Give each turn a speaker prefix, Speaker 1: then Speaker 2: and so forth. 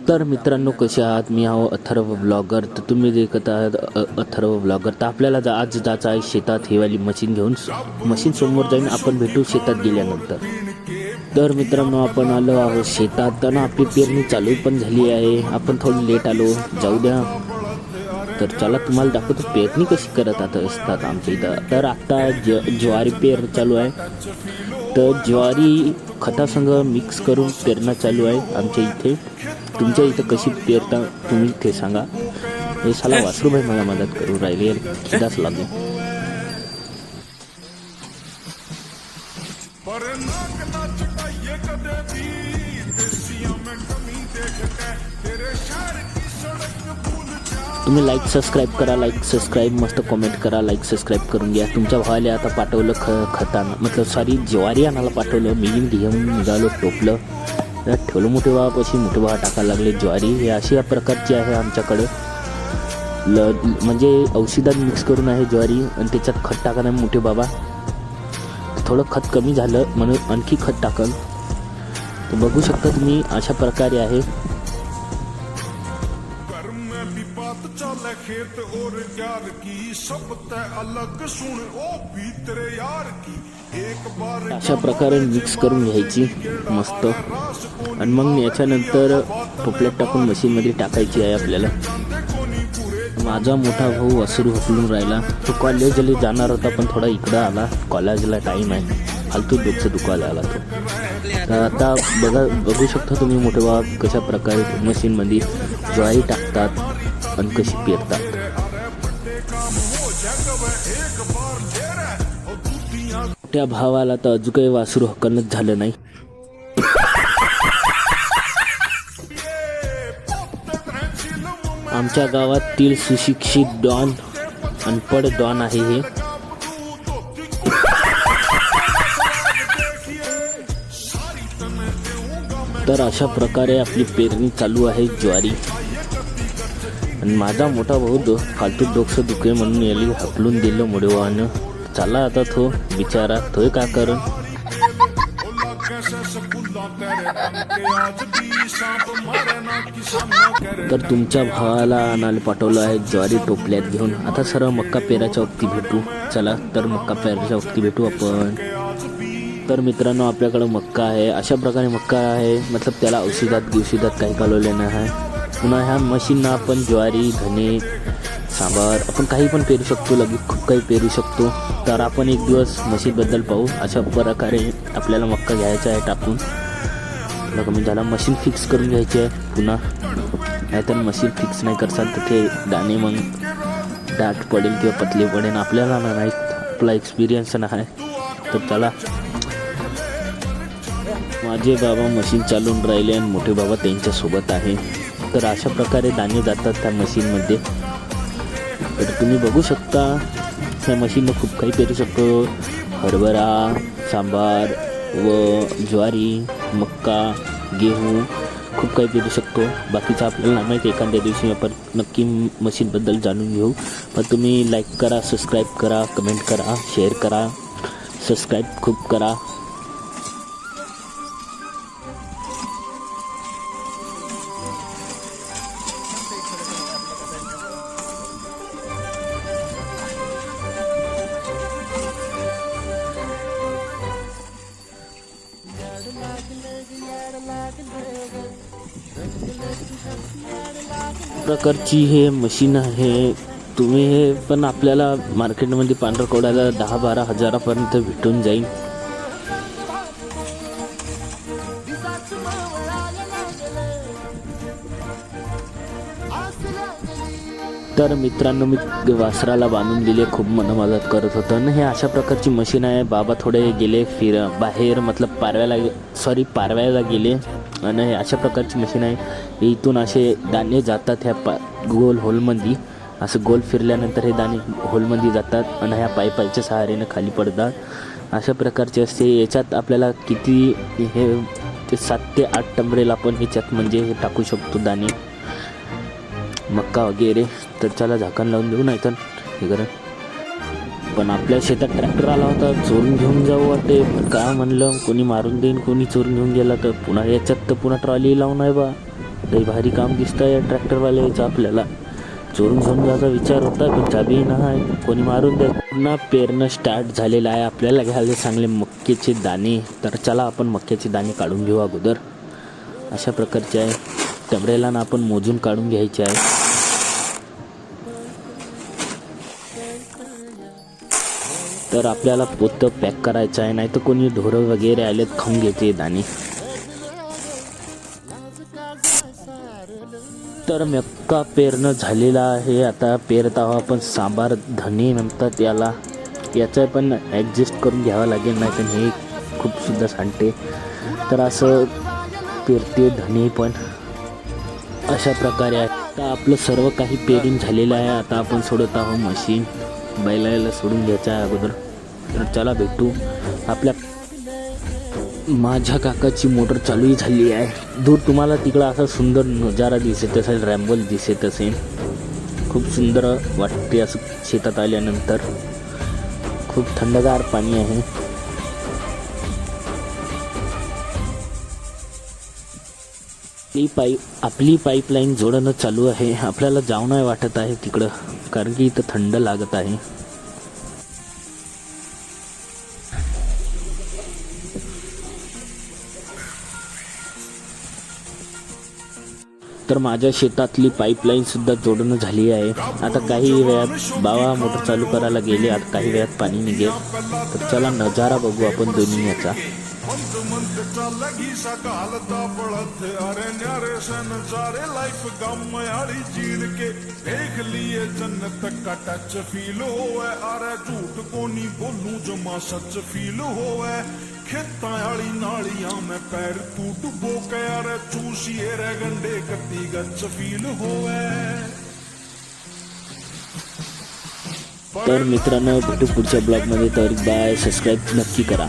Speaker 1: तर मित्रांनो, कसे आहात? मी आहो अथर्व ब्लॉगर. तर तुम्ही देखत आहात अथर्व ब्लॉगर. तर आपल्याला आज जायचं आहे शेतात. ही वाली मशीन घेऊन मशीन समोर जाईन, आपण भेटू शेतात गेल्यानंतर. तर मित्रांनो, आपण आलो आहोत शेतात. तर आपली पेरणी चालू पण झाली आहे. आपण थोडं लेट आलो, जाऊ द्या. तर चला तुम्हाला दाखवतो पेरणी कशी करत असतात आमच्या इथं. तर आता ज्वारी पेर चालू आहे. तर ज्वारी खतासंग मिक्स करून पेरणं चालू आहे आमच्या इथे. तुमच्या इथं कशी पेरता तुम्ही ते सांगा. हे साला वासरूभाई मला मदत करू राहिले, खिदाच लागले. तुम्ही लाईक सबस्क्राईब करा, लाईक सबस्क्राईब मस्त कमेंट करा, लाईक सबस्क्राईब करून घ्या. तुमच्या भावाला आता पाठवलं खतानं, मतलब सॉरी ज्वारी आणायला पाठवलं. मी घेऊन निघालो, टोपलं ठेवलं मोठे भावापाशी. मोठे भावा टाकायला लागले ज्वारी. हे अशा प्रकारची आहे आमच्याकडं. म्हणजे औषधात मिक्स करून आहे ज्वारी, आणि त्याच्यात खत टाकायला मोठे बाबा. थोडं खत कमी झालं म्हणून आणखी खत टाकल. तर बघू शकता तुम्ही, अशा प्रकारे आहे. अशा प्रकारे मिक्स करून घ्यायची मस्त. आणि मग याच्यानंतर टोपल्यात टाकून मशीनमध्ये टाकायची आहे आपल्याला. माझा मोठा भाऊ वासरू हकलून राहिला. तो कॉलेजला जाणार होता पण थोडा इकडं आला. कॉलेजला टाईम आहे, फालतू डोकं दुखायला आला तो. तर आता बघू शकता तुम्ही मोठे भाऊ कशा प्रकारे मशीनमध्ये ज्वारी टाकतात आणि कशी पेरतात. त्या भावाला तर अजून काही वासरू हकलणंच झालं नाही. आमच्या गावातील सुशिक्षित डॉन, अनपढ डॉन आहे हे. तर अशा प्रकारे आपली पेरणी चालू आहे ज्वारी. आणि माझा मोठा भाऊ फालतू डोकं दुखे म्हणून याला हकलून दिलं मोठेवानं. चला आता तो बिचारा तोय का करण. तर तुमच्या भावाला आणायला पाठवलं आहे ज्वारी टोपल्यात घेऊन. आता सरळ मक्का पेराच्या वक्ती भेटू. चला तर मक्का पेराच्या वक्ती भेटू आपण. तर मित्रांनो, आपल्याकडं मक्का आहे. अशा प्रकारे मक्का आहे, मतलब त्याला औषधात काही कालवलं नाही आहे. पुन्हा ह्या मशीननं आपण ज्वारी, धने, सांबार आपण काही पण पेरू शकतो. लगेच खूप काही पेरू शकतो. तर आपण एक दिवस मशीनबद्दल पाहू. अशा प्रकारे आपल्याला मक्का घ्यायचा आहे टाकून. कमी झाला मशीन फिक्स करून घ्यायची आहे पुन्हा. नाहीतर मशीन फिक्स नाही करसाल तर ते दाणे मग दाट पडेल किंवा पतले पडेल. आपल्याला नाही, आपला एक्सपिरियन्स नाही. तर चला, माझे बाबा मशीन चालवून राहिले आणि मोठे बाबा त्यांच्यासोबत आहे. तर अशा प्रकारे दाणे जातात त्या मशीनमध्ये. तर तुम्ही बघू शकता त्या मशीननं खूप काही पेरू शकतो. हरभरा, सांबार व ज्वारी, मक्का, गेहूं खूप काही पेरू शकतो. बाकीचं आपल्याला माहिती. एखाद्या दिवशी आपण नक्की मशीनबद्दल जाणून घेऊ. पण तुम्ही लाईक करा, सबस्क्राईब करा, कमेंट करा, शेअर करा, सबस्क्राईब खूप करा. प्रकारची हे मशीन आहे. तुम्ही हे पण आपल्याला मार्केटमध्ये पांढरं कोडायला 10-12 हजारापर्यंत भेटून जाईल. तर मित्रांनो, मी वासराला बांधून दिले. खूप मदत करत होतं. आणि हे अशा प्रकारची मशीन आहे. बाबा थोडे गेले बाहेर, मतलब पारव्याला गेले. आणि हे अशा प्रकारची मशीन आहे. इथून असे दाणे जातात ह्या गोल होलमध्ये. असं गोल फिरल्यानंतर हे दाणे होलमध्ये जातात आणि ह्या पाईपाच्या सहाऱ्याने खाली पडतात. अशा प्रकारचे असते. याच्यात आपल्याला किती हे 7 ते 8 टमरेल आपण ह्याच्यात म्हणजे हे टाकू शकतो दाणे, मक्का वगैरे. तर चला झाकण लावून देऊ, नाही तर हे करा. पण आपल्या शेतात ट्रॅक्टर आला होता, चोरून घेऊन जाऊ वाटते. काय म्हणलं, कोणी मारून देईन, कोणी चोरून घेऊन गेला तर पुन्हा याच्यात तर पुन्हा ट्रॉली लावून आहे बा. लई भारी काम दिसतं या ट्रॅक्टरवाल्याचं. आपल्याला चोरून घेऊन जायचा विचार होता पण चाबी नाही, कोणी मारून द्या. पुन्हा पेरणं स्टार्ट झालेलं आहे. आपल्याला घ्यायला चांगले मक्याचे दाणे. तर चला आपण मक्याचे दाणे काढून घेऊ अगोदर. अशा प्रकारचे आहे. टबरेला ना आपण मोजून काढून घ्यायचे आहे. तर आपल्याला पोतं पॅक करायचं आहे, नाही तर कोणी ढोरं वगैरे आलेत खाऊन घ्यायचे दाणे. तर मक्का पेरणं झालेला आहे. आता पेरत आहोत आपण. सांबार धने म्हणतात याला. याचं पण ॲडजस्ट करून घ्यावं लागेल, नाही तर हे खूप सुद्धा सांडते. तर असं पेरते धने पण अशा प्रकारे आहे. आता आपलं सर्व काही पेरून झालेलं आहे. आता आपण सोडत आहोत मशीन. बैलाला सोडून घ्यायचं आहे अगोदर. तर चला भेटू. आपल्या माझ्या काकाची मोटर चालूही झाली आहे. दूर तुम्हाला तिकडं असा सुंदर नजारा दिसत असेल, रॅम्बल दिसत असेल. खूप सुंदर वाटते असं शेतात आल्यानंतर. खूप थंडगार पाणी आहे. आपली पाईपलाईन जोडणं चालू आहे. आपल्याला जाऊ नाही वाटत आहे तिकडं, कारण की इथं थंड लागत आहे. तर माझ्या शेतातली पाईपलाईन सुद्धा जोडणं झाली आहे. आता काही वेळात बाबा मोटर चालू करायला गेले. आता काही वेळात पाणी निघेल. तर चला नजारा बघू आपण दोन्ही याचा.
Speaker 2: खेतां वाली नालियां में पैर तू डुबो के यार चूसिए रे गंडे कत्ती गच फील होवे.
Speaker 1: तर मित्रांनो भेटू पुढच्या ब्लॉगमध्ये. तर बाय. सबस्क्राईब नक्की करा.